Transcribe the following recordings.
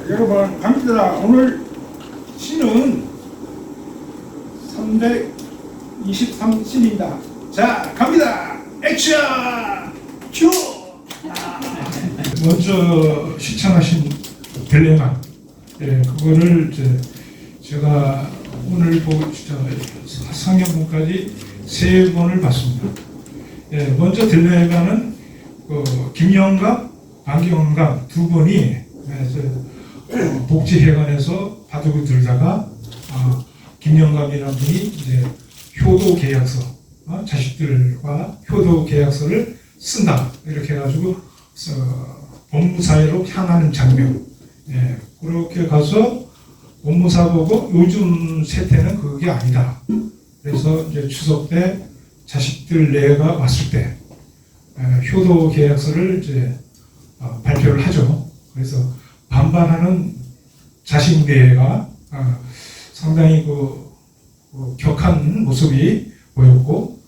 여러분 갑니다. 오늘 시는 323시입니다. 자 갑니다. 액션 큐. 먼저 시청하신 벨레만, 그거를 제가 오늘 상영분까지 3번을 봤습니다. 먼저 딜레마는 김영감, 박영감 두 분이 복지회관에서 바둑을 들다가 김영감이라는 분이 이제 효도 계약서, 자식들과 효도 계약서를 쓴다 이렇게 해가지고 법무사회로 향하는 장면. 그렇게 가서 법무사 보고 요즘 세태는 그게 아니다. 그래서 이제 추석 때 자식들 내가 왔을 때 효도 계약서를 이제 발표를 하죠. 그래서 반발하는 자식 내가 상당히 격한 모습이 보였고,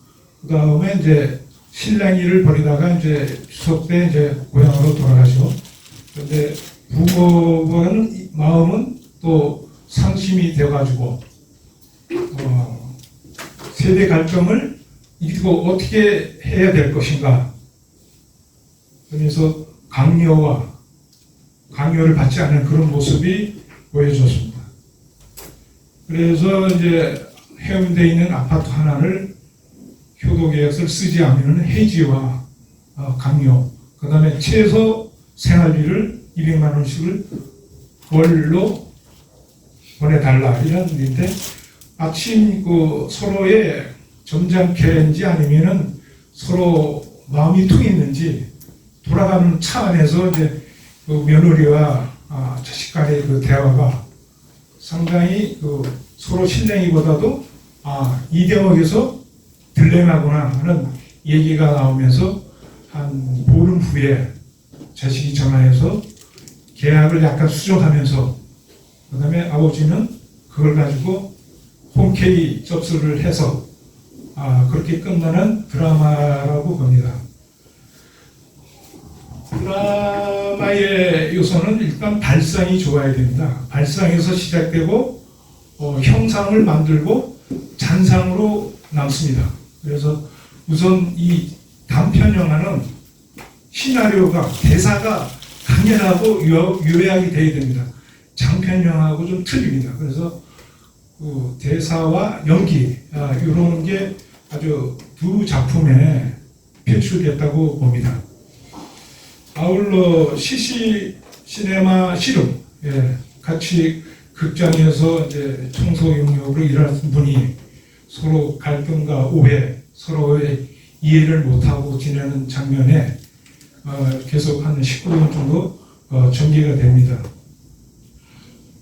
그 다음에 이제 실랑이를 벌이다가 이제 추석 때 이제 고향으로 돌아가죠. 그런데 부모는 마음은 또 상심이 되어가지고 세대 갈등을 이거 어떻게 해야 될 것인가. 그래서 강요를 받지 않는 그런 모습이 보여졌습니다. 그래서 이제 해운대에 있는 아파트 하나를 효도계약서를 쓰지 않으면 해지와 강요, 그 다음에 최소 생활비를 200만 원씩을 월로 보내달라 이런 일인데, 마침 서로의 점잖게인지 아니면은 서로 마음이 통했는지 돌아가는 차 안에서 이제 며느리와 자식 간의 대화가 상당히 서로 신랑이보다도 이 대목에서 딜레마구나 하는 얘기가 나오면서 한 보름 후에 자식이 전화해서 계약을 약간 수정하면서, 그 다음에 아버지는 그걸 가지고 홈케이 접수를 해서 그렇게 끝나는 드라마라고 봅니다. 드라마의 요소는 일단 발상이 좋아야 됩니다. 발상에서 시작되고 형상을 만들고 잔상으로 남습니다. 그래서 우선 이 단편 영화는 시나리오가, 대사가 강렬하고 요약이 돼야 됩니다. 장편 영화하고 좀 틀립니다. 그래서 대사와 연기 이런 게 아주 두 작품에 표출됐다고 봅니다. 아울러 시시시네마 씨름, 같이 극장에서 이제 청소 영역으로 일하는 분이 서로 갈등과 오해, 서로의 이해를 못하고 지내는 장면에 계속 한 19분 정도 전개가 됩니다.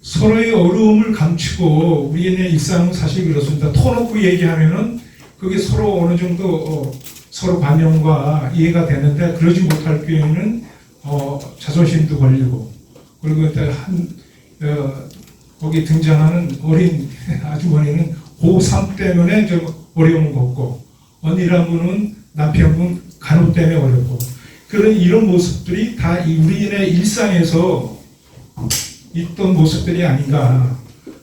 서로의 어려움을 감추고 우리의 일상은 사실 그렇습니다. 터놓고 얘기하면은 그게 서로 어느 정도 서로 반영과 이해가 되는데, 그러지 못할 경우에는 자존심도 걸리고, 그리고 거기 등장하는 어린 아주머니는 고3 때문에 좀 어려움을 겪고, 언니란 분은 남편분 간호 때문에 어렵고, 이런 모습들이 다 우리의 일상에서 있던 모습들이 아닌가.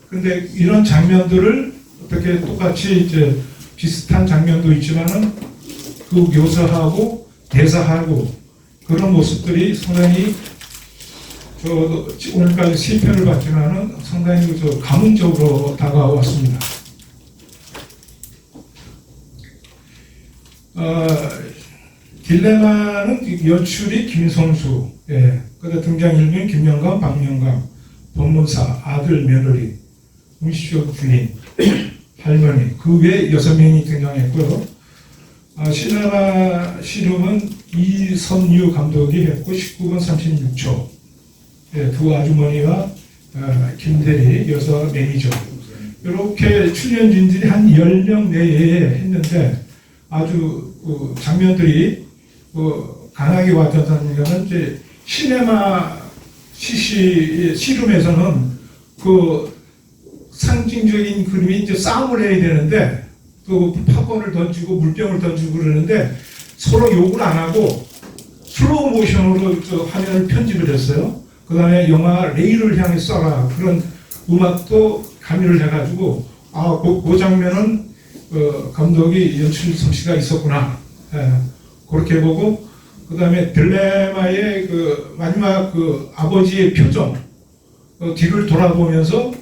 근데 이런 장면들을 어떻게 똑같이 이제 비슷한 장면도 있지만은 묘사하고 대사하고 그런 모습들이 상당히 오늘까지 3편을 봤지만은 상당히 감흥적으로 다가왔습니다. 딜레마는 연출이 김성수, 그다음 등장인물은 김영감, 박영감, 법무사, 아들, 며느리, 음식점 주인, 할머니, 그 외 6명이 등장했고요. 시네마 씨름은 이선유 감독이 했고 19분 36초. 두 아주머니와 김대리 여사 매니저, 이렇게 출연진들이 한 10명 내에 했는데, 아주 장면들이 강하게 와닿았다는 것은 이제 시네마 씨름에서는 상징적인 그림이 이제 싸움을 해야 되는데, 팝콘을 던지고 물병을 던지고 그러는데 서로 욕을 안 하고 슬로우 모션으로 화면을 편집을 했어요. 그다음에 영화 레이를 향해 쏴라 그런 음악도 가미를 해가지고 그 장면은 감독이 연출 솜씨가 있었구나 그렇게 보고 그다음에 딜레마의 그 마지막 그 아버지의 표정 뒤를 돌아보면서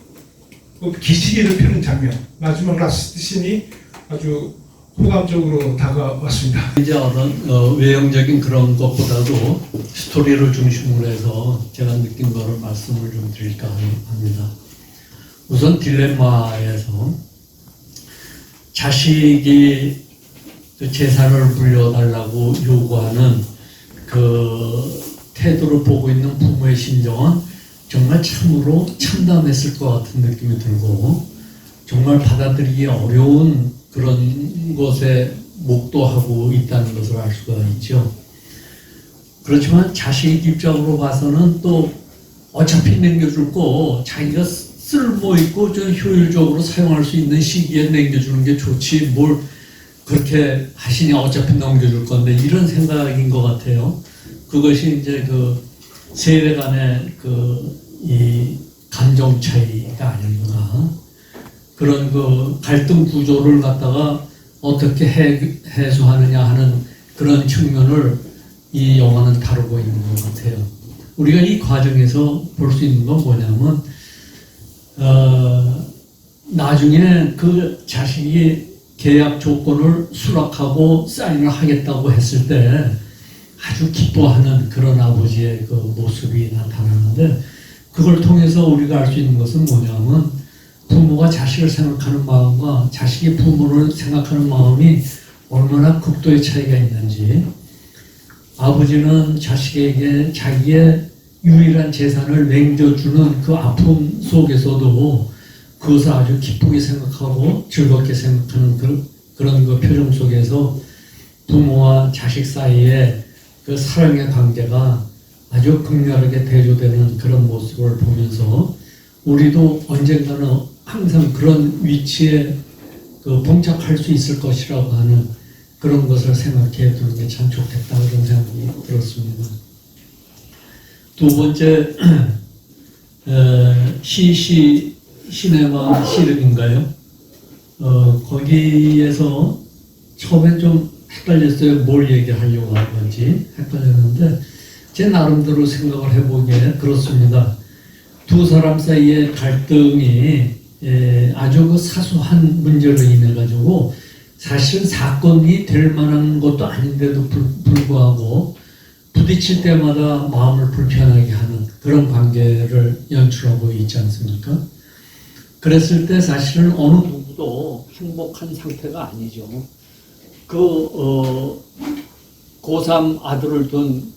그 기시기를 펴는 장면 마지막 라스트 씬이 아주 호감적으로 다가왔습니다. 이제 어떤 외형적인 그런 것보다도 스토리를 중심으로 해서 제가 느낀 거를 말씀을 좀 드릴까 합니다. 우선 딜레마에서 자식이 그 재산을 물려달라고 요구하는 그 태도를 보고 있는 부모의 심정은 정말 참으로 참담했을 것 같은 느낌이 들고 정말 받아들이기 어려운 그런 것에 목도하고 있다는 것을 알 수가 있죠. 그렇지만 자식 입장으로 봐서는 또 어차피 남겨줄 거 자기가 쓸모 있고 좀 효율적으로 사용할 수 있는 시기에 남겨주는 게 좋지 뭘 그렇게 하시냐 어차피 넘겨줄 건데 이런 생각인 것 같아요. 그것이 이제 그 세대 간의 그 이 감정 차이가 아닌가. 그런 그 갈등 구조를 갖다가 어떻게 해소하느냐 하는 그런 측면을 이 영화는 다루고 있는 것 같아요. 우리가 이 과정에서 볼 수 있는 건 뭐냐면 나중에 그 자식이 계약 조건을 수락하고 사인을 하겠다고 했을 때 아주 기뻐하는 그런 아버지의 그 모습이 나타나는데 그걸 통해서 우리가 알 수 있는 것은 뭐냐면 부모가 자식을 생각하는 마음과 자식이 부모를 생각하는 마음이 얼마나 극도의 차이가 있는지 아버지는 자식에게 자기의 유일한 재산을 남겨주는 그 아픔 속에서도 그것을 아주 기쁘게 생각하고 즐겁게 생각하는 그런 그 표정 속에서 부모와 자식 사이에 그 사랑의 관계가 아주 극렬하게 대조되는 그런 모습을 보면서 우리도 언젠가는 항상 그런 위치에 그 봉착할 수 있을 것이라고 하는 그런 것을 생각해 두는 게 참 좋겠다 그런 생각이 들었습니다. 두 번째 시네마 시름인가요? 거기에서 처음엔 좀 헷갈렸어요. 뭘 얘기하려고 하는 건지 헷갈렸는데 제 나름대로 생각을 해보기에 그렇습니다. 두 사람 사이의 갈등이 아주 그 사소한 문제로 인해 가지고 사실 사건이 될 만한 것도 아닌데도 불구하고 부딪힐 때마다 마음을 불편하게 하는 그런 관계를 연출하고 있지 않습니까? 그랬을 때 사실은 어느 누구도 행복한 상태가 아니죠. 고3 아들을 둔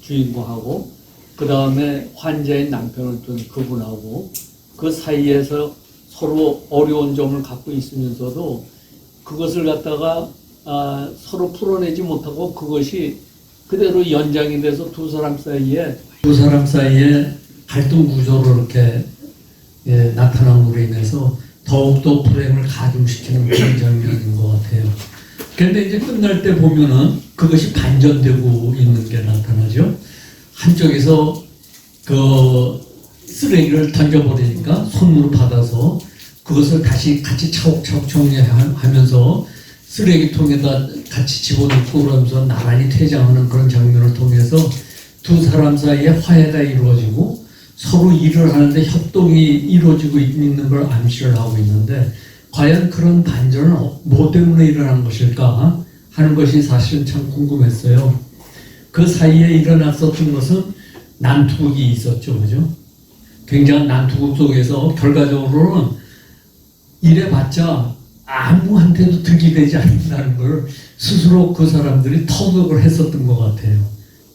주인공하고 그 다음에 환자인 남편을 둔 그분하고 그 사이에서 서로 어려운 점을 갖고 있으면서도 그것을 갖다가 서로 풀어내지 못하고 그것이 그대로 연장이 돼서 두 사람 사이에 갈등 구조로 이렇게 나타남으로 인해서 더욱더 불행을 가중시키는 그런 장면인 것 같아요. 그런데 이제 끝날 때 보면은 그것이 반전되고 있는 게 나타나죠. 한쪽에서 그 쓰레기를 던져버리니까 손으로 받아서 그것을 다시 같이 차곡차곡 정리하면서 쓰레기통에다 같이 집어넣고 그러면서 나란히 퇴장하는 그런 장면을 통해서 두 사람 사이에 화해가 이루어지고 서로 일을 하는데 협동이 이루어지고 있는 걸 암시를 하고 있는데 과연 그런 반전은 뭐 때문에 일어난 것일까 하는 것이 사실은 참 궁금했어요. 그 사이에 일어났었던 것은 난투극이 있었죠. 그죠? 굉장한 난투극 속에서 결과적으로는 이래봤자 아무한테도 득이 되지 않는다는 걸 스스로 그 사람들이 터득을 했었던 것 같아요.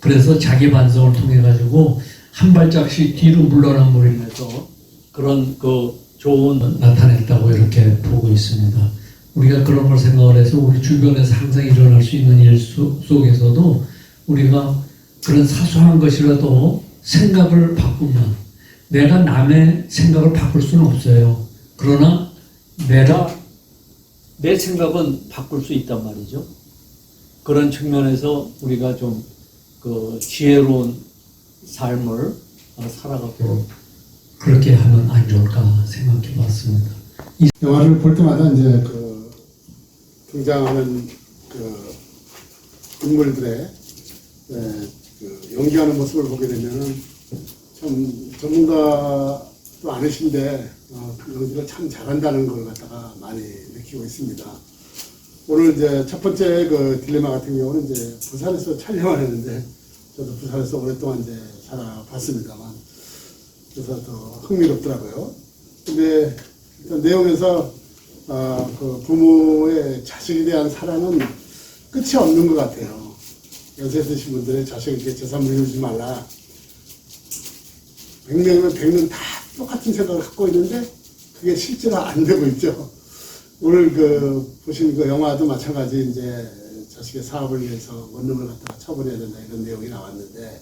그래서 자기 반성을 통해 가지고 한 발짝씩 뒤로 물러남으로 인해서 그런 그 좋은 나타냈다고 이렇게 보고 있습니다. 우리가 그런 걸 생각을 해서 우리 주변에서 항상 일어날 수 있는 일 속에서도 우리가 그런 사소한 것이라도 생각을 바꾸면 내가 남의 생각을 바꿀 수는 없어요. 그러나 내 생각은 바꿀 수 있단 말이죠. 그런 측면에서 우리가 좀 그 지혜로운 삶을 살아가도록 그렇게 하면 안 좋을까 생각해 봤습니다. 영화를 볼 때마다 이제 그 등장하는 그 인물들의 그 연기하는 모습을 보게 되면은 참 전문가도 아니신데 연기를 참 잘한다는 걸 갖다가 많이 느끼고 있습니다. 오늘 이제 첫 번째 그 딜레마 같은 경우는 이제 부산에서 촬영을 했는데 저도 부산에서 오랫동안 이제 살아봤습니다만 그래서 더 흥미롭더라고요. 근데 일단 내용에서 그 부모의 자식에 대한 사랑은 끝이 없는 것 같아요. 연세 드신 분들의 자식에게 재산 물려주지 말라. 100명이면 100명 다 똑같은 생각을 갖고 있는데 그게 실제로 안 되고 있죠. 오늘 그 보신 그 영화도 마찬가지 이제 자식의 사업을 위해서 원룸을 갖다가 처분해야 된다 이런 내용이 나왔는데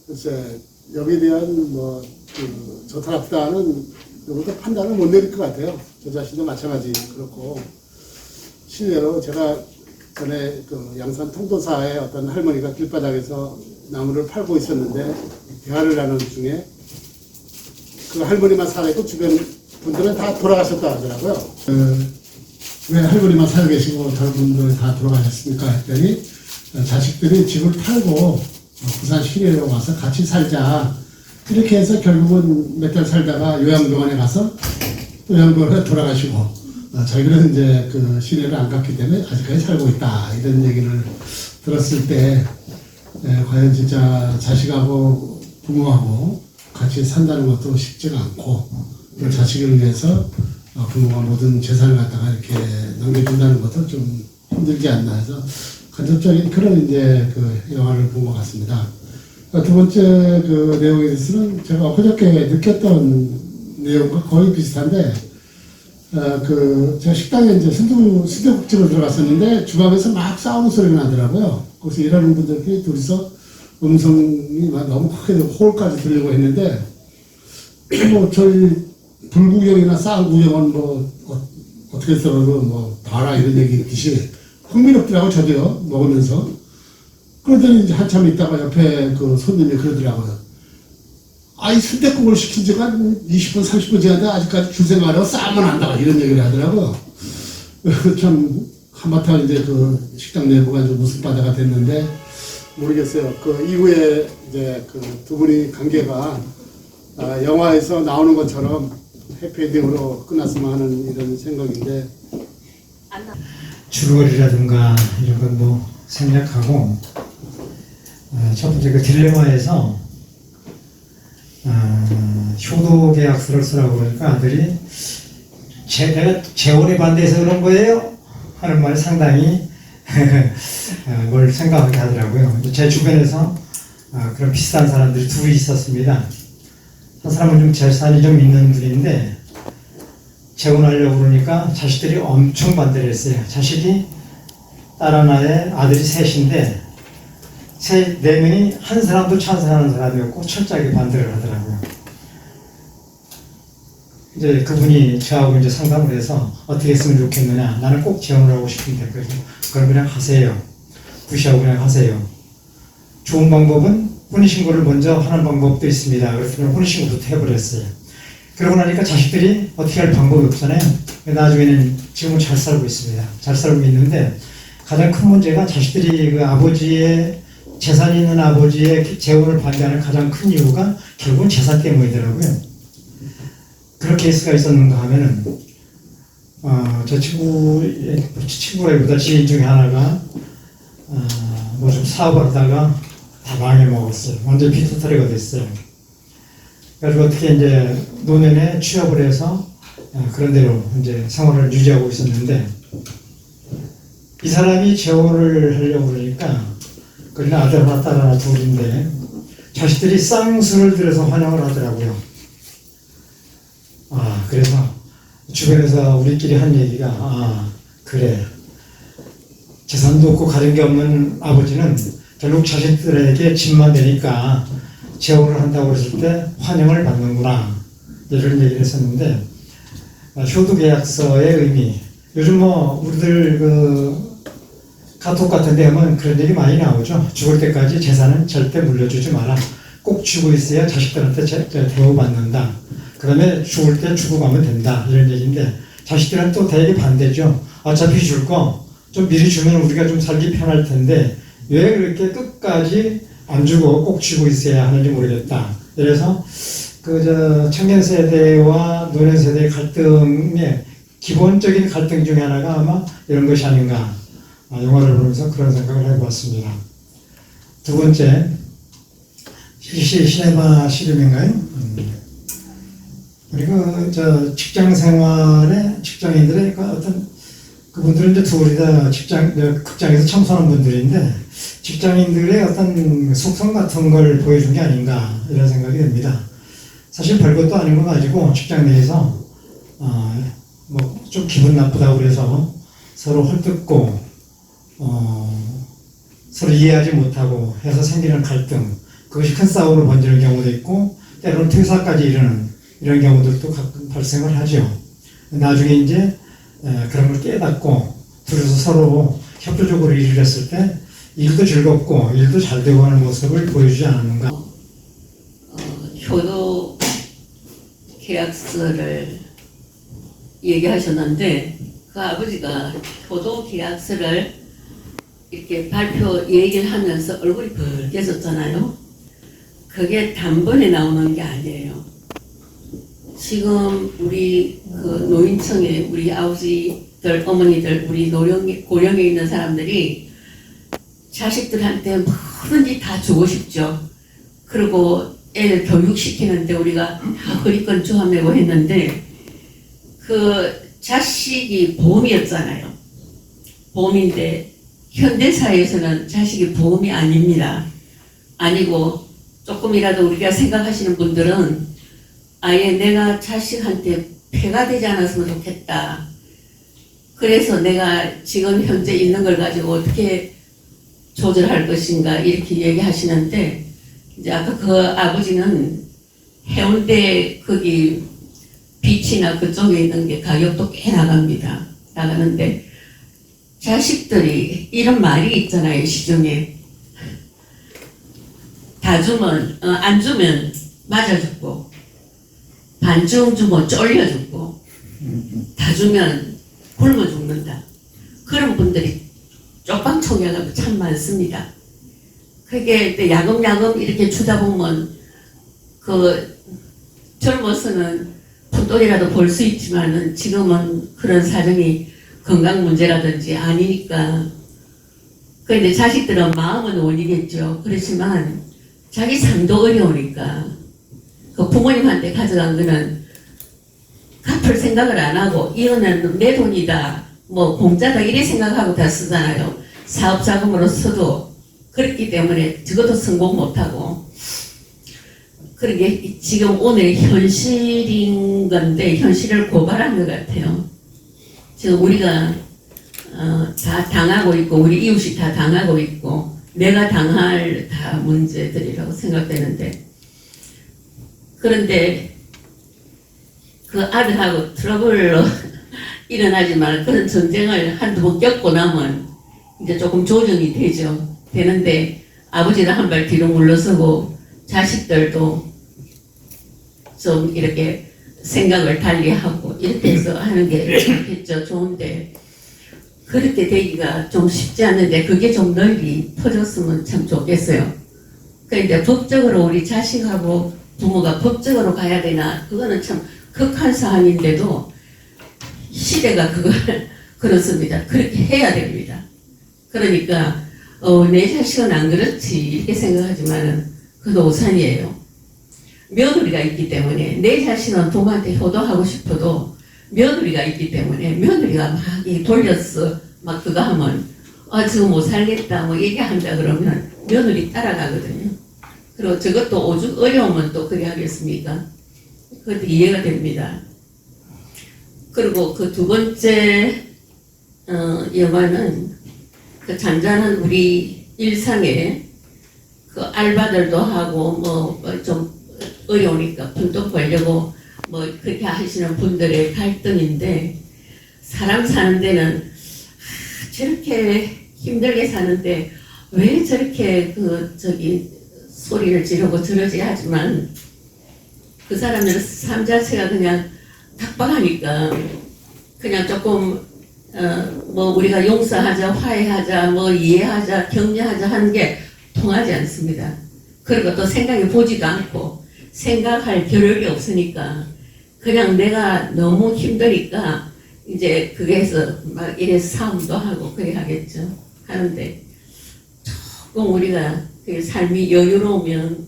글쎄 여기에 대한 뭐그 좋다 나쁘다는 누구도 판단을 못 내릴 것 같아요. 저 자신도 마찬가지 그렇고 실례로 제가 전에 그 양산 통도사의 어떤 할머니가 길바닥에서 나무를 팔고 있었는데 대화를 나누는 중에 그 할머니만 살아있고 주변 분들은 다 돌아가셨다 하더라고요. 왜 할머니만 살아 계시고 다른 분들 다 돌아가셨습니까? 했더니 자식들이 집을 팔고 부산 시내에 와서 같이 살자. 이렇게 해서 결국은 몇 달 살다가 요양병원에 가서 또 요양병원에 돌아가시고 자기는 이제 그 시내를 안 갔기 때문에 아직까지 살고 있다. 이런 얘기를 들었을 때 과연 진짜 자식하고 부모하고 같이 산다는 것도 쉽지가 않고 그 자식을 위해서 부모가 모든 재산을 갖다가 이렇게 넘겨준다는 것도 좀 힘들지 않나 해서 간접적인 그런 이제 그 영화를 본 것 같습니다. 두 번째 그 내용에 대해서는 제가 엊그저께 느꼈던 내용과 거의 비슷한데, 그 제가 식당에 이제 순대국집을 들어갔었는데 주방에서 막 싸우는 소리가 나더라고요. 거기서 일하는 분들끼리 둘이서 음성이 막 너무 크게 호흡까지 들리고 했는데, 뭐 저희 불구경이나 쌍구경은 뭐 어떻게 썰어도 뭐 봐라 이런 얘기 있듯이 흥미롭더라고 저도요 먹으면서. 그러더니 이제 한참 있다가 옆에 그 손님이 그러더라고요. 아이 순댓국을 시킨 지가 20분 30분 지났는데 아직까지 줄 생각하려고 싸움은 한다 이런 얘기를 하더라고요. 참 한바탕 이제 그 식당 내부가 좀 웃음바다가 됐는데 모르겠어요. 그 이후에 이제 그 두 분이 관계가 영화에서 나오는 것처럼 해피엔딩으로 끝났으면 하는 이런 생각인데 줄거리라든가 이런 건 뭐 생략하고 첫 번째 그 딜레마에서 효도 계약서를 쓰라고 그러니까 아들이 내가 재혼에 반대해서 그런 거예요? 하는 말이 상당히 뭘 생각하게 하더라고요. 제 주변에서 그런 비슷한 사람들이 둘이 있었습니다. 한 사람은 좀 재산이 좀 있는 분인데 재혼하려고 그러니까 자식들이 엄청 반대를 했어요. 자식이 딸 하나에 아들이 셋인데 네 명이 한 사람도 찬성하는 사람이었고 철저하게 반대를 하더라고요. 이제 그분이 저하고 이제 상담을 해서 어떻게 했으면 좋겠느냐. 나는 꼭 재혼을 하고 싶은데 그럼 그냥 하세요. 무시하고 그냥 하세요. 좋은 방법은 혼인신고를 먼저 하는 방법도 있습니다. 그래서 혼인신고부터 해버렸어요. 그러고 나니까 자식들이 어떻게 할 방법이 없잖아요. 나중에는 지금은 잘 살고 있습니다. 잘 살고 있는데 가장 큰 문제가 자식들이 그 아버지의 재산이 있는 아버지의 재혼을 반대하는 가장 큰 이유가 결국은 재산 때문이더라고요. 그런 케이스가 있었는가 하면은 저 친구라기보다 지인 중에 하나가 뭐 좀 사업을 하다가 다 망해먹었어요. 완전 피투터리가 됐어요. 그래서 어떻게 이제 노년에 취업을 해서 그런 대로 이제 생활을 유지하고 있었는데 이 사람이 재혼을 하려고 그러니까 그러나 아들 하나 딸 하나 둘인데 자식들이 쌍수를 들여서 환영을 하더라고요. 그래서 주변에서 우리끼리 한 얘기가 그래 재산도 없고 가진 게 없는 아버지는 결국 자식들에게 짐만 되니까 재혼을 한다고 했을 때 환영을 받는구나 이런 얘기를 했었는데 효도계약서의 의미 요즘 뭐 우리들 그 카톡 같은 데 하면 그런 얘기 많이 나오죠. 죽을 때까지 재산은 절대 물려주지 마라. 꼭 쥐고 있어야 자식들한테 대우받는다. 그 다음에 죽을 때 주고 가면 된다. 이런 얘기인데 자식들은 또 되게 반대죠. 어차피 줄 거 좀 미리 주면 우리가 좀 살기 편할 텐데 왜 그렇게 끝까지 안 주고 꼭 쥐고 있어야 하는지 모르겠다. 그래서 청년 세대와 노년 세대의 갈등의 기본적인 갈등 중에 하나가 아마 이런 것이 아닌가. 영화를 보면서 그런 생각을 해봤습니다. 두 번째, 시네마 시름인가요? 우리 직장 생활에 직장인들의 그분들은 이제 둘이 다 극장에서 참석하는 분들인데 직장인들의 어떤 속성 같은 걸 보여준 게 아닌가 이런 생각이 듭니다. 사실 별것도 아닌 거 가지고 직장 내에서 좀 기분 나쁘다고 그래서 서로 헐뜯고 서로 이해하지 못하고 해서 생기는 갈등, 그것이 큰 싸움으로 번지는 경우도 있고 때로는 퇴사까지 이르는 이런 경우들도 가끔 발생을 하죠. 나중에 이제 그런 걸 깨닫고 둘이서 서로 협조적으로 일을 했을 때 일도 즐겁고 일도 잘 되고 하는 모습을 보여주지 않았는가. 효도 계약서를 얘기하셨는데 그 아버지가 효도 계약서를 이렇게 발표 얘기를 하면서 얼굴이 붉게졌잖아요. 그게 단번에 나오는 게 아니에요. 지금 우리 노인층에 우리 아버지들, 어머니들, 우리 고령에 있는 사람들이 자식들한테 뭐든지 다 주고 싶죠. 그리고 애를 교육시키는데 우리가 다 허리끈 조아매고 했는데 그 자식이 보험이었잖아요. 보험인데 현대사회에서는 자식이 보험이 아닙니다. 아니고 조금이라도 우리가 생각하시는 분들은 아예 내가 자식한테 폐가 되지 않았으면 좋겠다. 그래서 내가 지금 현재 있는 걸 가지고 어떻게 조절할 것인가 이렇게 얘기하시는데 이제 아까 그 아버지는 해운대 거기 비치나 그쪽에 있는 게 가격도 꽤 나가는데 자식들이 이런 말이 있잖아요. 시중에 다 주면 안 주면 맞아 죽고 반쯤 주면 쫄려 죽고 다 주면 굶어 죽는다. 그런 분들이 쪽방통해가지고 참 많습니다. 그게 야금야금 이렇게 주다 보면 젊어서는 푼돈이라도 벌 수 있지만은 지금은 그런 사정이 건강 문제라든지 아니니까. 그런데 자식들은 마음은 원이겠죠. 그렇지만 자기 삶도 어려우니까 그 부모님한테 가져간 거는 갚을 생각을 안 하고 이거는 내 돈이다, 뭐 공짜다 이래 생각하고 다 쓰잖아요. 사업자금으로서도 그렇기 때문에 적어도 성공 못하고. 그러게 지금 오늘 현실인 건데 현실을 고발한 것 같아요. 지금 우리가 다 당하고 있고 우리 이웃이 다 당하고 있고 내가 당할 다 문제들이라고 생각되는데, 그런데 그 아들하고 트러블로 일어나지만 그런 전쟁을 한두 번 겪고 나면 이제 조금 조정이 되는데 아버지는 한 발 뒤로 물러서고 자식들도 좀 이렇게 생각을 달리하고 이렇게 해서 하는 게 좋겠죠. 좋은데 그렇게 되기가 좀 쉽지 않은데 그게 좀 널리 퍼졌으면 참 좋겠어요. 그런데 법적으로 우리 자식하고 부모가 법적으로 가야 되나, 그거는 참 극한 사안인데도 시대가 그걸 그렇습니다. 그렇게 해야 됩니다. 그러니까 내 자식은 안 그렇지 이렇게 생각하지만은 그도 오산이에요. 며느리가 있기 때문에 내 자신은 부모한테 효도하고 싶어도 며느리가 있기 때문에 며느리가 막 돌렸어 막 그거 하면 지금 못 살겠다 뭐 얘기한다 그러면 며느리 따라가거든요. 그리고 저것도 오죽 어려우면 또 그래 하겠습니까? 그것도 이해가 됩니다. 그리고 그 두 번째 영화는 그 잔잔한 우리 일상에 그 알바들도 하고 뭐 좀 어려우니까 푼돈 벌려고 뭐 그렇게 하시는 분들의 갈등인데, 사람 사는 데는 저렇게 힘들게 사는데 왜 저렇게 소리를 지르고 저러지 하지만 그 사람들은 삶 자체가 그냥 tak박하니까 그냥 조금 뭐 우리가 용서하자, 화해하자, 뭐 이해하자, 격려하자 하는 게 통하지 않습니다. 그리고 또 생각해 보지도 않고 생각할 겨를이 없으니까 그냥 내가 너무 힘드니까 이제 그게서 막 이래서 싸움도 하고 그래 하겠죠. 하는데 조금 우리가 그 삶이 여유로우면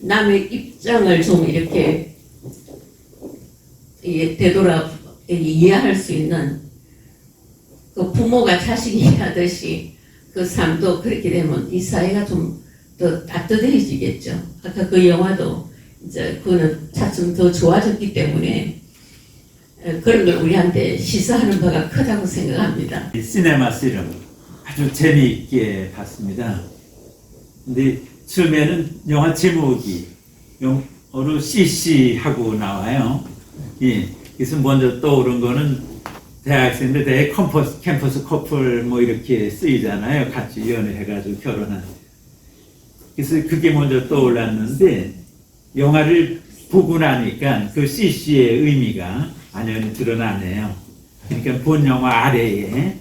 남의 입장을 좀 이렇게 되돌아 이해할 수 있는 그 부모가 자식 이해하듯이 그 삶도 그렇게 되면 이 사회가 좀 더 따뜻해지겠죠. 아까 그 영화도 이제 그거는 차츰 더 좋아졌기 때문에 그런 걸 우리한테 시사하는 바가 크다고 생각합니다. 이 시네마 씨름 아주 재미있게 봤습니다. 근데 처음에는 영화 제목이 영어로 CC하고 나와요. 예, 그래서 먼저 떠오른 거는 대학생들 대학 캠퍼스 커플 뭐 이렇게 쓰이잖아요. 같이 연애해가지고 결혼한. 그래서 그게 먼저 떠올랐는데 영화를 보고 나니까 그 CC의 의미가 완전히 드러나네요. 그러니까 본 영화 아래에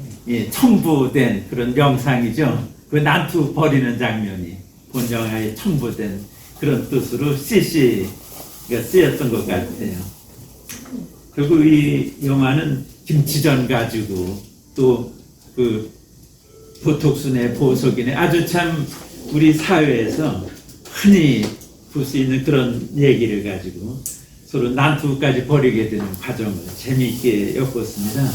첨부된 그런 명상이죠. 그 난투 버리는 장면이 본 영화에 첨부된 그런 뜻으로 CC가 쓰였던 것 같아요. 그리고 이 영화는 김치전 가지고 또 그 보톡스네 보석이네 아주 참 우리 사회에서 흔히 볼 수 있는 그런 얘기를 가지고 서로 난투까지 벌이게 되는 과정을 재미있게 엮었습니다.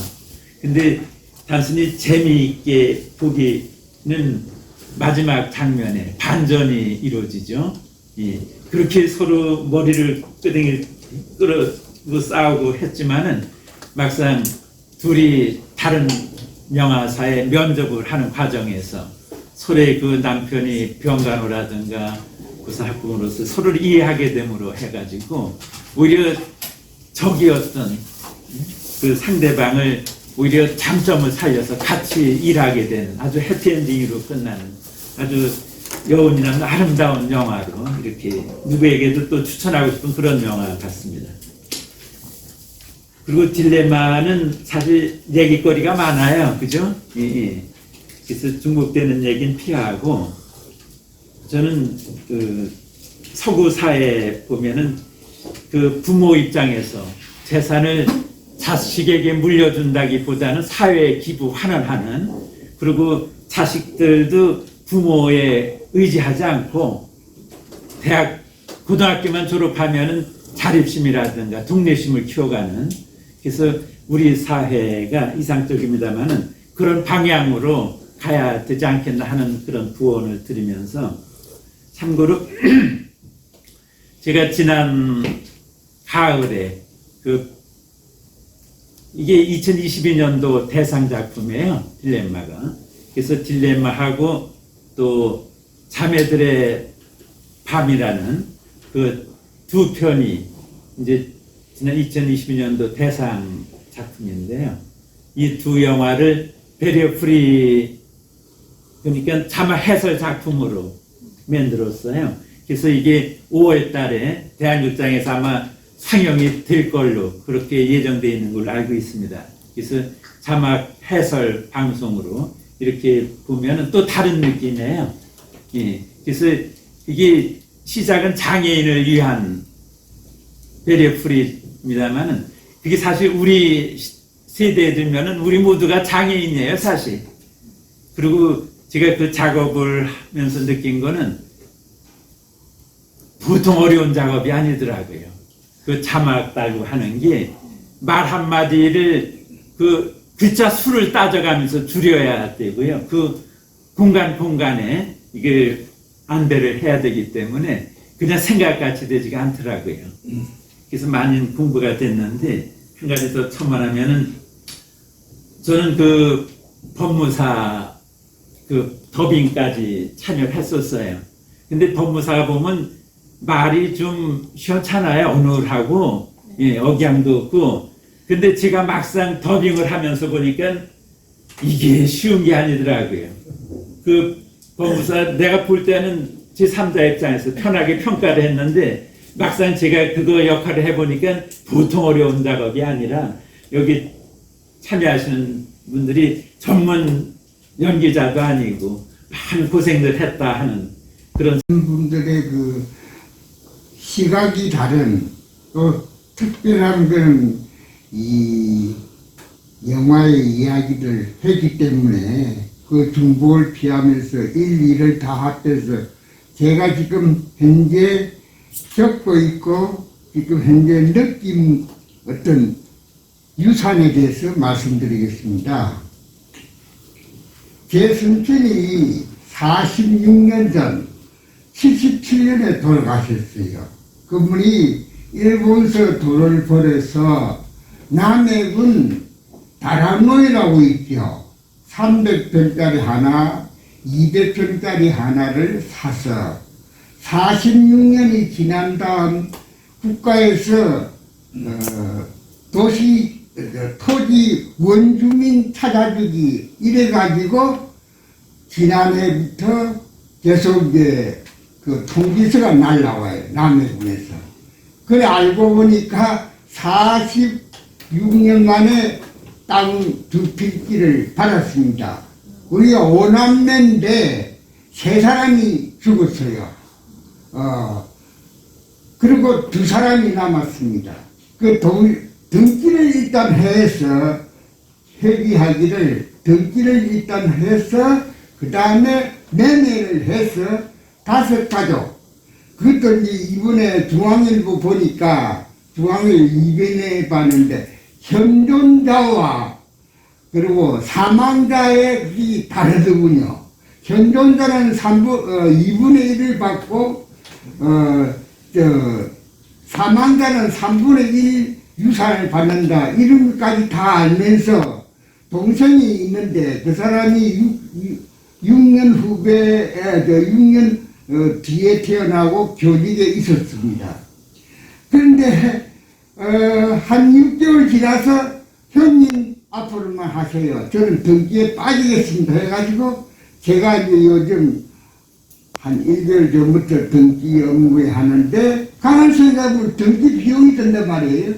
근데 단순히 재미있게 보기는 마지막 장면에 반전이 이루어지죠. 예, 그렇게 서로 머리를 끄댕이 끌고 싸우고 했지만은 막상 둘이 다른 영화사에 면접을 하는 과정에서 서로의 그 남편이 병간호라든가 구사학부모로서 서로를 이해하게 됨으로 해가지고 오히려 적이었던 그 상대방을 오히려 장점을 살려서 같이 일하게 되는 아주 해피엔딩으로 끝나는 아주 여운이 남는 아름다운 영화로 이렇게 누구에게도 또 추천하고 싶은 그런 영화 같습니다. 그리고 딜레마는 사실 얘기거리가 많아요. 그죠? 예. 그래서 중복되는 얘기는 피하고 저는 그 서구 사회 보면은 그 부모 입장에서 재산을 자식에게 물려준다기보다는 사회에 기부 환원하는 그리고 자식들도 부모에 의지하지 않고 대학 고등학교만 졸업하면은 자립심이라든가 독립심을 키워가는 그래서 우리 사회가 이상적입니다만은 그런 방향으로 가야 되지 않겠나 하는 그런 부언을 드리면서 참고로 제가 지난 가을에 이게 2022년도 대상 작품이에요. 딜레마가. 그래서 딜레마하고 또 자매들의 밤이라는 그 두 편이 이제 지난 2022년도 대상 작품인데요. 이 두 영화를 배리어 프리 그러니까 자막 해설 작품으로 만들었어요. 그래서 이게 5월 달에 대한극장에서 아마 상영이 될 걸로 그렇게 예정되어 있는 걸로 알고 있습니다. 그래서 자막 해설 방송으로 이렇게 보면은 또 다른 느낌이에요. 예. 그래서 이게 시작은 장애인을 위한 배리어 프리입니다만은 그게 사실 우리 세대에 들면은 우리 모두가 장애인이에요, 사실. 그리고 제가 그 작업을 하면서 느낀 거는 보통 어려운 작업이 아니더라고요. 그 자막 달고 하는 게 말 한마디를 그 글자 수를 따져가면서 줄여야 되고요. 그 공간에 이게 안배를 해야 되기 때문에 그냥 생각같이 되지가 않더라고요. 그래서 많이 공부가 됐는데 한 가지 더 첨언하면은 저는 그 법무사 그 더빙까지 참여를 했었어요. 근데 법무사가 보면 말이 좀 시원찮아요. 어눌하고 예, 억양도 없고. 근데 제가 막상 더빙을 하면서 보니까 이게 쉬운 게 아니더라고요. 그 법무사 내가 볼 때는 제3자 입장에서 편하게 평가를 했는데 막상 제가 그거 역할을 해보니까 보통 어려운 작업이 아니라 여기 참여하시는 분들이 전문 연기자도 아니고 많은 고생들 했다 하는 그런 분들의 그 시각이 다른 또 특별한 그런 이 영화의 이야기를 했기 때문에 그 중복을 피하면서 일일을 다 합해서 제가 지금 현재 겪고 있고 지금 현재 느낀 어떤 유산에 대해서 말씀드리겠습니다. 제 선생이 46년 전 77년에 돌아가셨어요. 그분이 일본서 돈을 벌어서 남해군 다라노이라고 있죠. 300평짜리 하나, 200평짜리 하나를 사서 46년이 지난 다음 국가에서 도시 토지 원주민 찾아주기 이래가지고 지난해부터 계속 이제 그 통지서가 날라와요. 남해군에서. 그래 알고 보니까 46년 만에 땅 두 필지를 받았습니다. 우리가 5남매인데 3사람이 죽었어요. 그리고 2사람이 남았습니다. 그 등기를 일단 해서 회비하기를 등기를 일단 해서 그 다음에 매매를 해서 5가족. 그것도 이제 이번에 중앙일보 보니까 중앙일 이번에 봤는데 현존자와 그리고 사망자의 그게 다르더군요. 현존자는 2분의 1을 받고 사망자는 3분의 1 유산을 받는다. 이런 것까지 다 알면서 동생이 있는데 그 사람이 6년 후배에 6년 뒤에 태어나고 교직에 있었습니다. 그런데 한 6개월 지나서 형님 앞으로만 하세요. 저는 등기에 빠지겠습니다. 해가지고 제가 이제 요즘 한 1개월 전부터 등기 업무에 하는데 강한 생각으로 등기 비용이 든단 말이에요.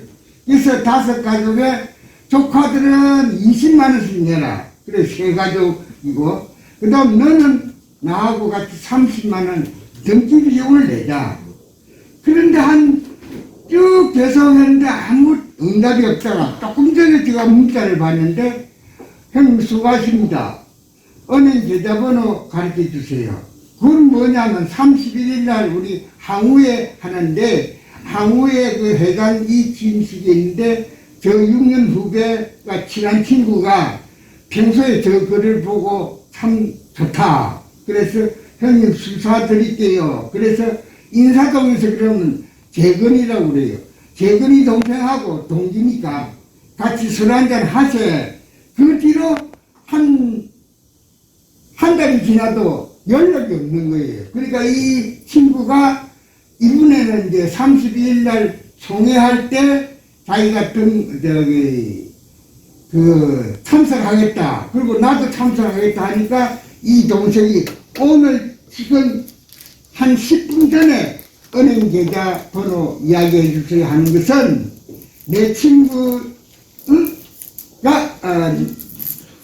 그래서 5가족에 조카들은 20만 원씩 내라. 그래 3가족이고 그 다음 너는 나하고 같이 30만 원 등기 비용을 내자. 그런데 쭉 계속했는데 아무 응답이 없다가 조금 전에 제가 문자를 봤는데 형님 수고하십니다. 은행 계좌번호 가르쳐 주세요. 그건 뭐냐면 31일 날 우리 항우에 하는데 항우에 그 회장이 취임식이 있는데 저 6년 후배가 친한 친구가 평소에 저 글을 보고 참 좋다. 그래서 형님 수사 드릴게요. 그래서 인사동에서 그러면 재근이라고 그래요. 재근이 동생하고 동기니까 같이 술 한잔 하세. 그 뒤로 한 달이 지나도 연락이 없는 거예요. 그러니까 이 친구가 이번에는 이제 32일 날 총회할 때 자기가 참석하겠다. 그리고 나도 참석하겠다 하니까 이 동생이 오늘 지금 한 10분 전에 은행 계좌 번호 이야기해 주세요 하는 것은 내 친구가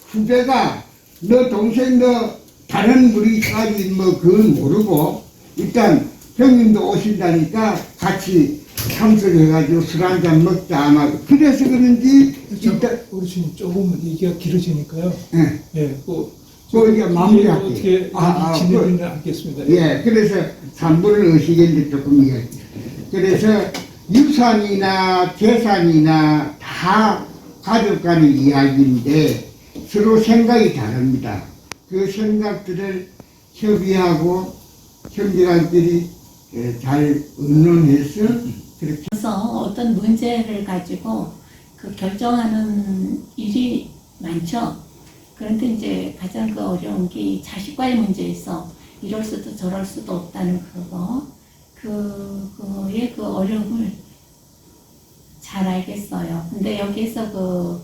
후배가 너 동생 너 다른 무리까지 뭐 그건 모르고 일단 형님도 오신다니까 같이 참석해가지고 술 한잔 먹자 아마 그래서 그런지 일단 어르신 조금 얘기가 길어지니까요. 예. 이게 마무리할게요. 어떻게 진행을 하겠습니다. 예, 그래서 3분을 의식했는데 조금 이야기. 그래서 유산이나 재산이나 다 가족 간의 이야기인데 서로 생각이 다릅니다. 그 생각들을 협의하고 형제간끼리 잘 의논해서 그렇게. 그래서 어떤 문제를 가지고 그 결정하는 일이 많죠. 그런데 이제 가장 그 어려운 게 자식과의 문제에서 이럴 수도 저럴 수도 없다는 그거의 그 어려움을 잘 알겠어요. 근데 여기서 그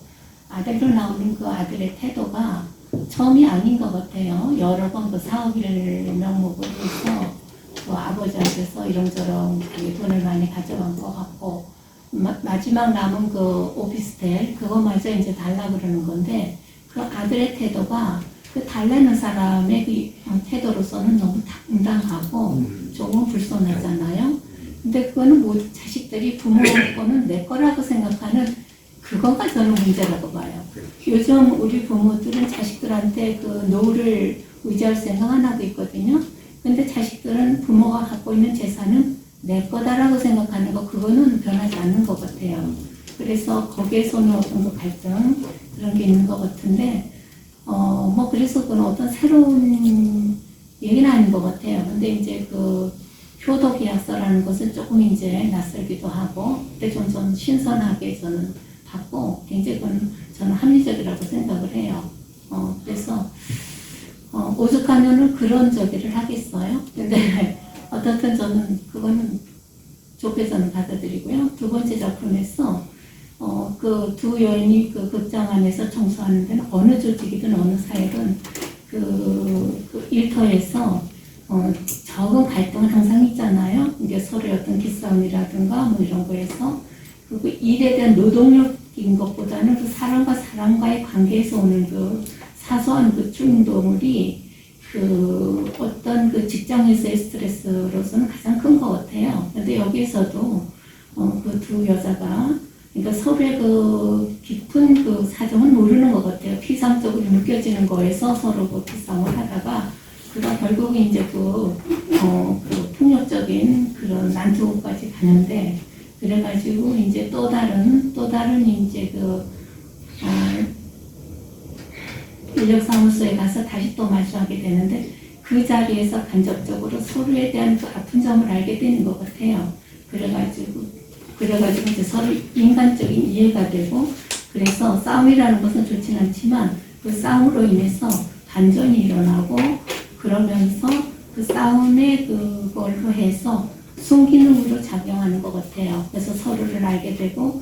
아들로 나오는 그 아들의 태도가 처음이 아닌 것 같아요. 여러 번 그 사업일 명목으로 해서 그 아버지한테서 이런저런 그 돈을 많이 가져간 것 같고 마지막 남은 그 오피스텔 그거마저 이제 달라 그러는 건데 그 아들의 태도가 그 달래는 사람의 그 태도로서는 너무 당당하고 조금 불손하잖아요. 근데 그거는 뭐 자식들이 부모 거는 내 거라고 생각하는 그거가 저는 문제라고 봐요. 요즘 우리 부모들은 자식들한테 그 노후를 의지할 생각 하나도 있거든요. 근데 자식들은 부모가 갖고 있는 재산은 내 거다라고 생각하는 거 그거는 변하지 않는 것 같아요. 그래서 거기에서는 어떤 그 갈등 그런 게 있는 것 같은데 뭐 그래서 그건 어떤 새로운 얘기는 아닌 것 같아요. 근데 이제 그 효도 계약서라는 것은 조금 이제 낯설기도 하고 그때 좀 신선하게 저는 봤고 굉장히 그건 저는 합리적이라고 생각을 해요. 그래서 오죽하면은 그런 저기를 하겠어요. 근데 어떻든 저는 그거는 좋게 저는 받아들이고요. 두 번째 작품에서 그 두 여인이 그 극장 안에서 청소하는 데는 어느 조직이든 어느 사회든 그 일터에서 적은 갈등은 항상 있잖아요. 이게 서로의 어떤 기싸움이라든가 뭐 이런 거에서 그리고 일에 대한 노동력인 것보다는 그 사람과 사람과의 관계에서 오는 그 사소한 그 충돌이 그 어떤 그 직장에서의 스트레스로서는 가장 큰 것 같아요. 근데 여기에서도 그 두 여자가 그러니까 서로의 그 깊은 그 사정은 모르는 것 같아요. 피상적으로 느껴지는 거에서 서로 그 기싸움을 하다가 그가 결국에 이제 그 폭력적인 그런 난투까지 가는데 그래가지고 이제 또 다른 이제 인력사무소에 가서 다시 또 마주하게 되는데 그 자리에서 간접적으로 서로에 대한 그 아픈 점을 알게 되는 것 같아요. 그래가지고 이제 서로 인간적인 이해가 되고 그래서 싸움이라는 것은 좋진 않지만 그 싸움으로 인해서 반전이 일어나고 그러면서 그 싸움의 그걸로 해서 순기능으로 작용하는 것 같아요. 그래서 서로를 알게 되고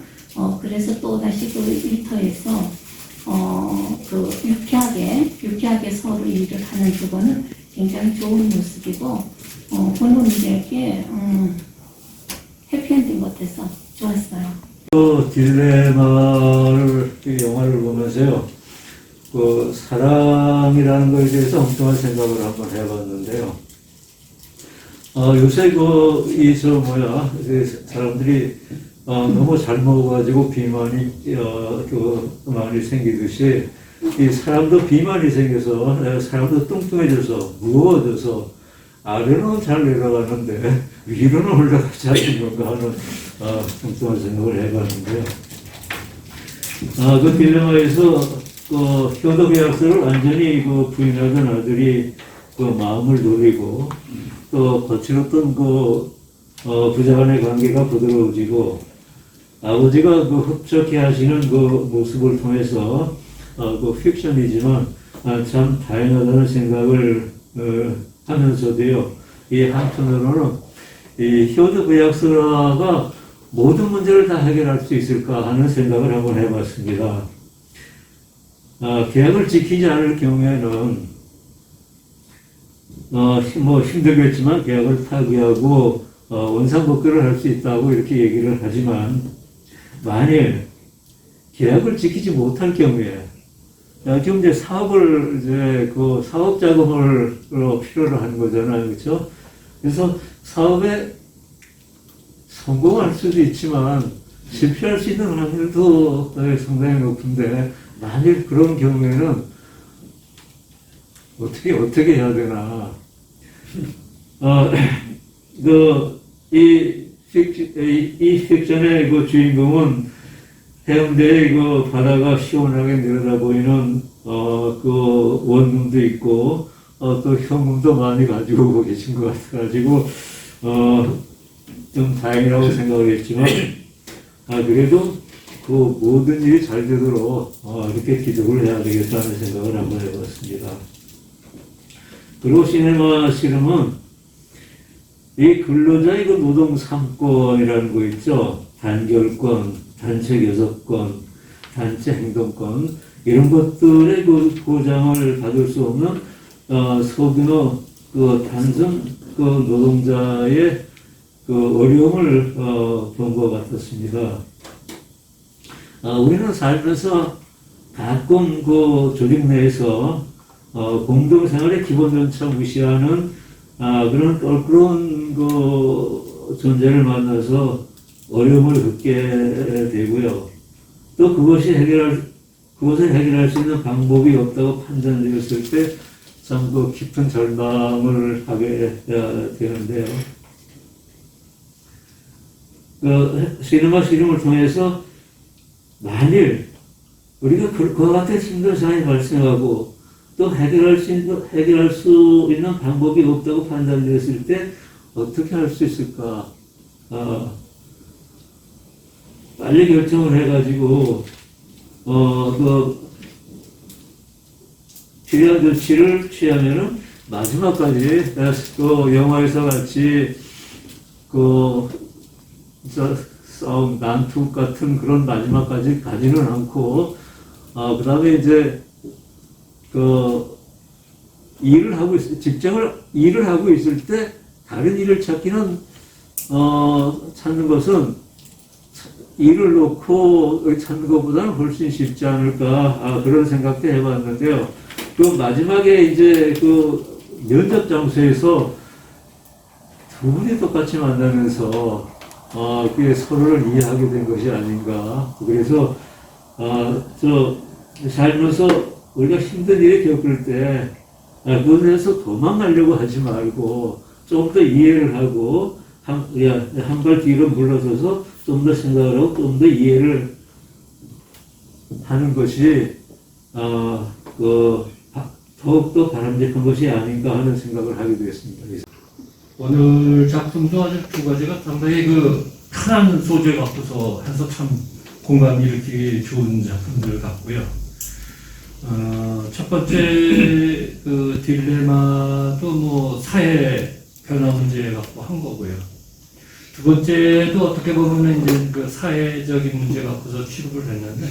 그래서 또 다시 그 일터에서 그 유쾌하게 서로 일을 하는 그거는 굉장히 좋은 모습이고 그건 이제 해피엔딩 같아서 좋았어요. 그 딜레마를 이 영화를 보면서요, 그 사랑이라는 것에 대해서 엉뚱한 생각을 한번 해봤는데요. 요새 사람들이 너무 잘 먹어가지고 비만이 많이 생기듯이 이 사람도 비만이 생겨서 사람도 뚱뚱해져서 무거워져서 아래로는 잘 내려가는데 위로는 올라가지 않는 건가 하는 뚱뚱한 생각을 해봤는데요. 그 딜레마에서 효도 계약서를 완전히 부인하던 아들이 마음을 노리고 또 거칠었던 부자 간의 관계가 부드러워지고 아버지가 흡족해 하시는 모습을 통해서 픽션이지만 참 다양하다는 생각을 하면서도요, 이 한편으로는 이 효도 계약서가 모든 문제를 다 해결할 수 있을까 하는 생각을 한번 해봤습니다. 계약을 지키지 않을 경우에는 힘들겠지만 계약을 파기하고 원상복귀를 할 수 있다고 이렇게 얘기를 하지만 만일 계약을 지키지 못할 경우에 지금 이제 사업을 사업 자금을 필요로 하는 거잖아요, 그렇죠? 그래서 사업에 성공할 수도 있지만 실패할 수 있는 확률도 상당히 높은데 만일 그런 경우에는 어떻게 해야 되나? 이 픽션의 주인공은 해운대에 바다가 시원하게 내려다보이는 원룸도 있고 또 현금도 많이 가지고 계신 것 같아가지고 좀 다행이라고 생각을 했지만 그래도 모든 일이 잘 되도록 이렇게 기도를 해야 되겠다는 생각을 한번 해봤습니다. 그리고 시네마 실험은 이 근로자의 노동 3권이라는 거 있죠. 단결권, 단체 교섭권, 단체 행동권, 이런 것들의 그 보장을 받을 수 없는 소규모 그 단순 그 노동자의 그 어려움을 본 것 같았습니다. 우리는 살면서 가끔 그 조직 내에서 공동생활의 기본 절차 무시하는 그런 껄끄러운 그 존재를 만나서 어려움을 겪게 되고요. 또 그것을 해결할 수 있는 방법이 없다고 판단되었을 때 참 그 깊은 절망을 하게 되는데요. 그 시네마 실험을 통해서 만일 우리가 그와 같은 힘든 상황이 발생하고 또 해결할 수 있는 방법이 없다고 판단되었을 때 어떻게 할 수 있을까? 빨리 결정을 해가지고 그 필요한 조치를 취하면은 마지막까지 그 영화에서 같이 그 싸움 난투 같은 그런 마지막까지 가지는 않고 그 다음에 이제 그 일을 하고 일을 하고 있을 때 다른 일을 찾는 것은 일을 놓고 찾는 것보다는 훨씬 쉽지 않을까 그런 생각도 해봤는데요. 그 마지막에 이제 그 면접 장소에서 두 분이 똑같이 만나면서 그게 서로를 이해하게 된 것이 아닌가. 그래서 살면서 우리가 힘든 일을 겪을 때 그것에서 도망가려고 하지 말고 좀 더 이해를 하고 한 발 뒤로 물러서서 좀 더 생각을 하고 좀 더 이해를 하는 것이 더욱더 바람직한 것이 아닌가 하는 생각을 하게 되었습니다. 오늘 작품도 아주 두 가지가 상당히 그 편한 소재 갖고서 해서 참 공감 일으키기 좋은 작품들 같고요. 첫 번째 그 딜레마도 뭐 사회 변화 문제 갖고 한 거고요. 두 번째도 어떻게 보면 이제 그 사회적인 문제 갖고서 취급을 했는데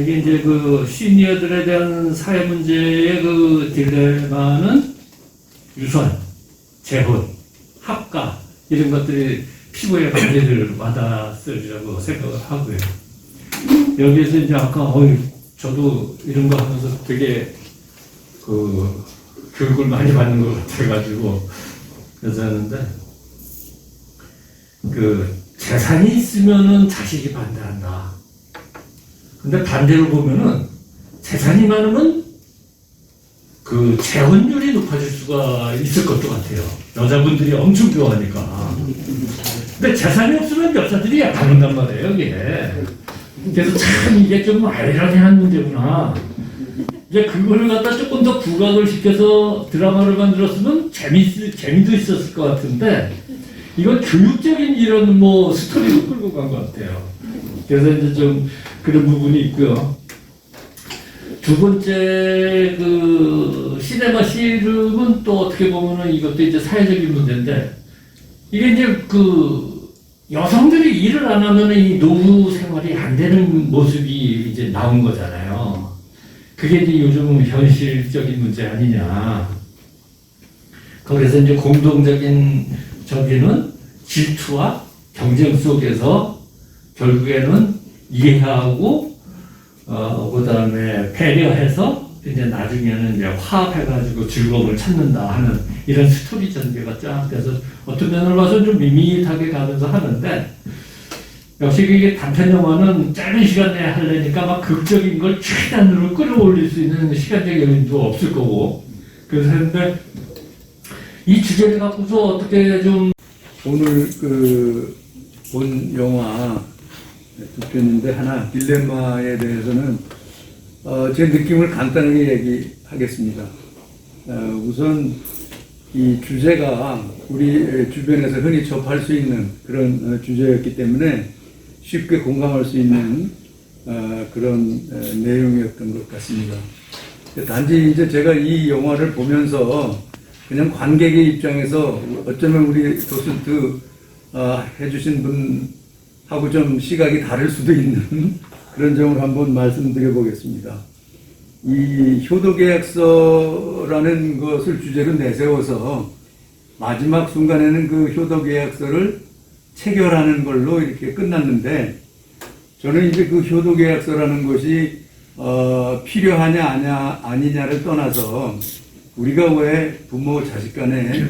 이게 이제 그 시니어들에 대한 사회 문제의 그 딜레마는 유선, 재혼, 합가 이런 것들이 피부의 관계를 와닿으리라고 생각을 하고요. 여기에서 이제 아까 저도 이런 거 하면서 되게 그 교육을 많이 받는 것 같아가지고 그래서 하는데 그 재산이 있으면은 자식이 반대한다. 근데 반대로 보면은 재산이 많으면 그 재혼율이 높아질 수가 있을 것도 같아요. 여자분들이 엄청 좋아하니까. 근데 재산이 없으면 여자들이 안 한단 말이에요, 이게. 그래서 참 이게 좀 아이러니한 문제구나. 이제 그걸 갖다 조금 더 부각을 시켜서 드라마를 만들었으면 재미도 있었을 것 같은데, 이건 교육적인 이런 뭐 스토리로 끌고 간 것 같아요. 그래서 이제 좀 그런 부분이 있고요. 두 번째 그 시네마 씨름은 또 어떻게 보면은 이것도 이제 사회적인 문제인데, 이게 이제 그 여성들이 일을 안 하면은 이 노후 생활이 안 되는 모습이 이제 나온 거잖아요. 그게 이제 요즘 현실적인 문제 아니냐. 그래서 이제 공동적인 저기는 질투와 경쟁 속에서 결국에는 이해하고 그다음에 배려해서 이제 나중에는 이제 화합해가지고 즐거움을 찾는다 하는 이런 스토리 전개가 쫙 돼서 어떤 면으로 봐서 좀 밋밋하게 가면서 하는데, 역시 이게 단편 영화는 짧은 시간 내에 하려니까 막 극적인 걸 최단으로 끌어올릴 수 있는 시간적 여유도 없을 거고, 그래서 했는데 이 주제를 갖고서 어떻게 좀 오늘 그 본 영화 두 편인데 하나 딜레마에 대해서는 제 느낌을 간단하게 얘기하겠습니다. 우선 이 주제가 우리 주변에서 흔히 접할 수 있는 그런 주제였기 때문에 쉽게 공감할 수 있는 그런 내용이었던 것 같습니다. 단지 이제 제가 이 영화를 보면서 그냥 관객의 입장에서 어쩌면 우리 도슨트 해주신 분하고 좀 시각이 다를 수도 있는 그런 점을 한번 말씀드려 보겠습니다. 이 효도계약서라는 것을 주제로 내세워서 마지막 순간에는 그 효도계약서를 체결하는 걸로 이렇게 끝났는데, 저는 이제 그 효도계약서라는 것이 필요하냐 아니냐를 떠나서 우리가 왜 부모 자식 간에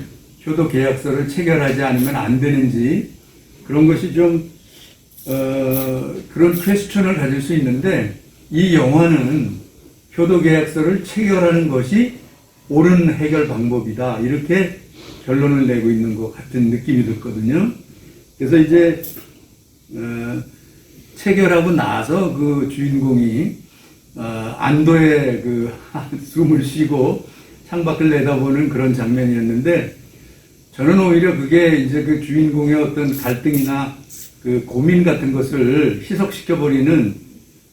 효도계약서를 체결하지 않으면 안 되는지, 그런 것이 좀 그런 퀘스천을 가질 수 있는데, 이 영화는 효도계약서를 체결하는 것이 옳은 해결 방법이다, 이렇게 결론을 내고 있는 것 같은 느낌이 들거든요. 그래서 이제 체결하고 나서 그 주인공이 안도의 그 숨을 쉬고 창밖을 내다보는 그런 장면이었는데, 저는 오히려 그게 이제 그 주인공의 어떤 갈등이나 그 고민 같은 것을 희석시켜버리는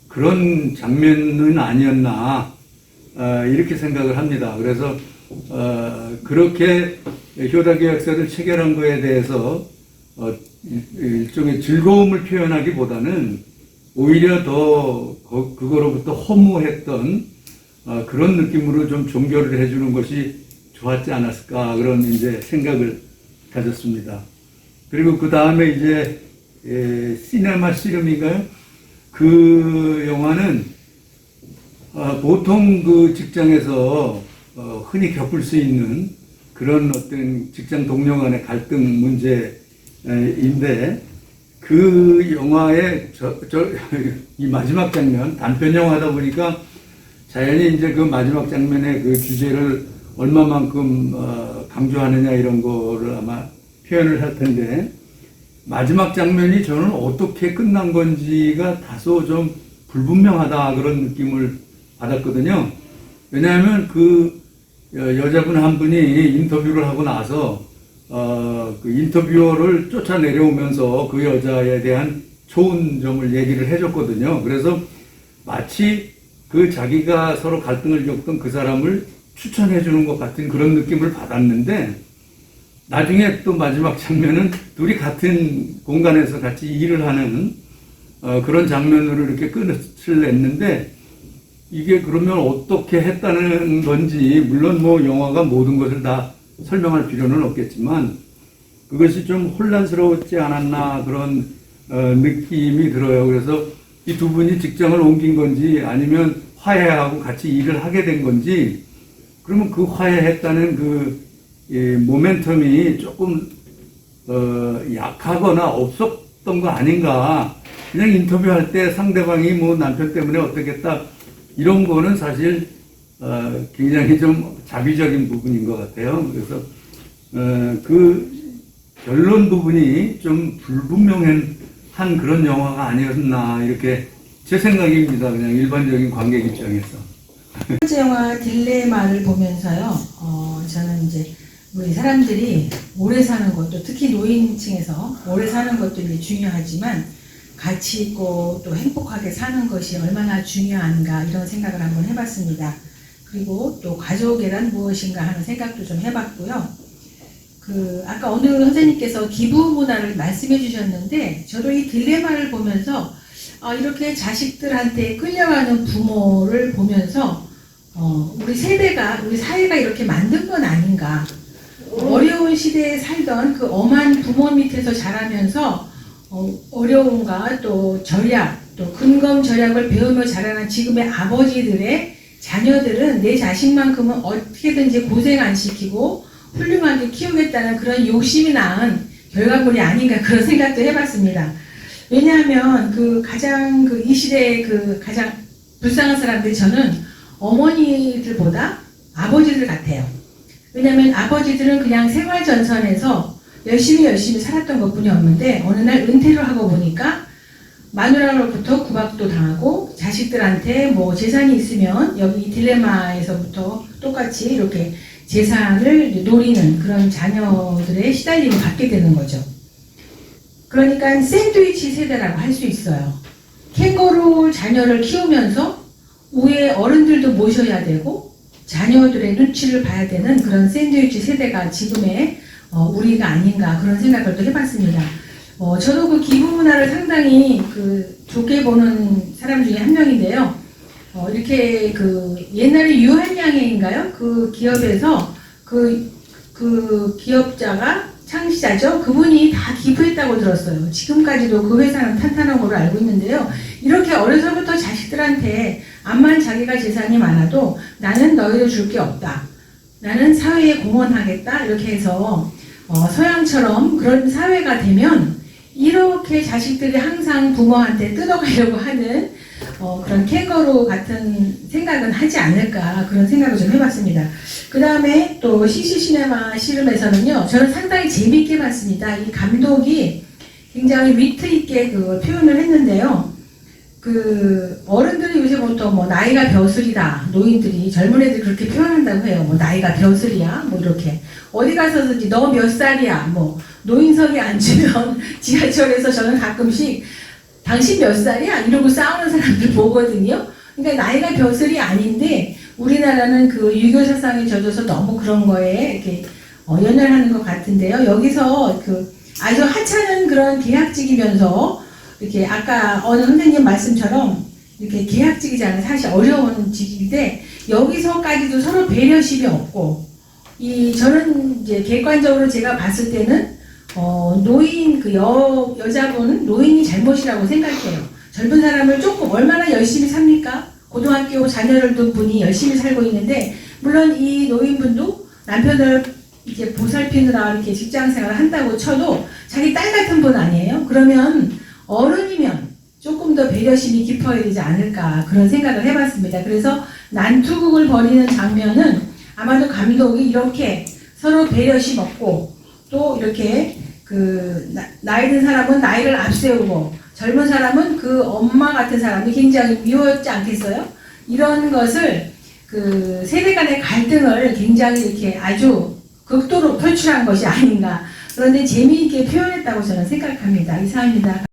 그런 장면은 아니었나, 이렇게 생각을 합니다. 그래서 그렇게 효도계약서를 체결한 거에 대해서 일종의 즐거움을 표현하기보다는 오히려 더 그거로부터 허무했던 그런 느낌으로 좀 종결을 해주는 것이 좋았지 않았을까, 그런 이제 생각을 가졌습니다. 그리고 그 다음에 이제 시네마 씨름인가요? 그 영화는 보통 그 직장에서 흔히 겪을 수 있는 그런 어떤 직장 동료 간의 갈등 문제인데, 그 영화의 이 마지막 장면, 단편 영화다 보니까 자연히 이제 그 마지막 장면의 그 주제를 얼마만큼 강조하느냐, 이런 거를 아마 표현을 할 텐데, 마지막 장면이 저는 어떻게 끝난 건지가 다소 좀 불분명하다, 그런 느낌을 받았거든요. 왜냐하면 그 여자분 한 분이 인터뷰를 하고 나서 그 인터뷰어를 쫓아 내려오면서 그 여자에 대한 좋은 점을 얘기를 해줬거든요. 그래서 마치 그 자기가 서로 갈등을 겪던 그 사람을 추천해 주는 것 같은 그런 느낌을 받았는데, 나중에 또 마지막 장면은 둘이 같은 공간에서 같이 일을 하는 그런 장면으로 이렇게 끝을 냈는데, 이게 그러면 어떻게 했다는 건지, 물론 뭐 영화가 모든 것을 다 설명할 필요는 없겠지만 그것이 좀 혼란스러웠지 않았나, 그런 느낌이 들어요. 그래서 이 두 분이 직장을 옮긴 건지 아니면 화해하고 같이 일을 하게 된 건지, 그러면 그 화해했다는 그 모멘텀이 조금 약하거나 없었던 거 아닌가. 그냥 인터뷰할 때 상대방이 뭐 남편 때문에 어떻겠다, 이런 거는 사실 굉장히 좀 자비적인 부분인 것 같아요. 그래서 그 결론 부분이 좀 불분명한 그런 영화가 아니었나, 이렇게 제 생각입니다. 그냥 일반적인 관객 입장에서. 첫 번째 영화 딜레마를 보면서요, 저는 이제 우리 사람들이 오래 사는 것도, 특히 노인층에서 오래 사는 것도 이제 중요하지만 가치 있고 또 행복하게 사는 것이 얼마나 중요한가, 이런 생각을 한번 해봤습니다. 그리고 또 가족이란 무엇인가 하는 생각도 좀 해봤고요. 아까 어느 선생님께서 기부 문화를 말씀해 주셨는데, 저도 이 딜레마를 보면서 이렇게 자식들한테 끌려가는 부모를 보면서 우리 세대가, 우리 사회가 이렇게 만든 건 아닌가. 어려운 시대에 살던 그 엄한 부모 밑에서 자라면서 어려움과 또 절약, 또 근검 절약을 배우며 자라난 지금의 아버지들의 자녀들은 내 자식만큼은 어떻게든지 고생 안 시키고 훌륭하게 키우겠다는 그런 욕심이 낳은 결과물이 아닌가, 그런 생각도 해봤습니다. 왜냐하면 이 시대의 가장 불쌍한 사람들이 저는 어머니들보다 아버지들 같아요. 왜냐하면 아버지들은 그냥 생활 전선에서 열심히 살았던 것뿐이 없는데, 어느 날 은퇴를 하고 보니까 마누라로부터 구박도 당하고, 자식들한테 뭐 재산이 있으면 여기 이 딜레마에서부터 똑같이 이렇게 재산을 노리는 그런 자녀들의 시달림을 받게 되는 거죠. 그러니까 샌드위치 세대라고 할 수 있어요. 캥거루 자녀를 키우면서 위에 어른들도 모셔야 되고 자녀들의 눈치를 봐야 되는 그런 샌드위치 세대가 지금의 우리가 아닌가, 그런 생각을 또 해봤습니다. 저도 그 기부 문화를 상당히 좋게 보는 사람 중에 한 명인데요. 이렇게 옛날에 유한양해인가요? 그 기업에서 그 기업자가 창시자죠. 그분이 다 기부했다고 들었어요. 지금까지도 그 회사는 탄탄한 걸로 알고 있는데요. 이렇게 어려서부터 자식들한테 암만 자기가 재산이 많아도 나는 너희들 줄 게 없다. 나는 사회에 공헌하겠다. 이렇게 해서 서양처럼 그런 사회가 되면 이렇게 자식들이 항상 부모한테 뜯어가려고 하는 그런 캥거루 같은 생각은 하지 않을까 그런 생각을 좀 해봤습니다. 그 다음에 또 CC 시네마 씨름에서는요, 저는 상당히 재밌게 봤습니다. 이 감독이 굉장히 위트 있게 표현을 했는데요. 어른들이 요새 보통 뭐 나이가 벼슬이다, 노인들이 젊은 애들 그렇게 표현한다고 해요. 뭐 나이가 벼슬이야, 뭐 이렇게 어디 가서든지 너 몇 살이야, 뭐 노인석에 앉으면 지하철에서 저는 가끔씩 당신 몇 살이야? 이러고 싸우는 사람들 보거든요. 그러니까 나이가 벼슬이 아닌데 우리나라는 유교 사상에 젖어서 너무 그런 거에 이렇게 연연하는 것 같은데요. 여기서 아주 하찮은 그런 계약직이면서 이렇게 아까 어느 선생님 말씀처럼 이렇게 계약직이잖아요. 사실 어려운 직인데 여기서까지도 서로 배려심이 없고 저는 이제 객관적으로 제가 봤을 때는 노인 여자분 노인이 잘못이라고 생각해요. 젊은 사람을 조금 얼마나 열심히 삽니까? 고등학교 자녀를 둔 분이 열심히 살고 있는데 물론 이 노인분도 남편을 이렇게 보살피느라 이렇게 직장 생활을 한다고 쳐도 자기 딸 같은 분 아니에요? 그러면 어른이면 조금 더 배려심이 깊어야 되지 않을까 그런 생각을 해봤습니다. 그래서 난투극을 벌이는 장면은 아마도 감독이 이렇게 서로 배려심 없고 또 이렇게 나이 든 사람은 나이를 앞세우고 젊은 사람은 엄마 같은 사람이 굉장히 미웠지 않겠어요? 이런 것을 세대 간의 갈등을 굉장히 이렇게 아주 극도로 표출한 것이 아닌가. 그런데 재미있게 표현했다고 저는 생각합니다. 이상입니다.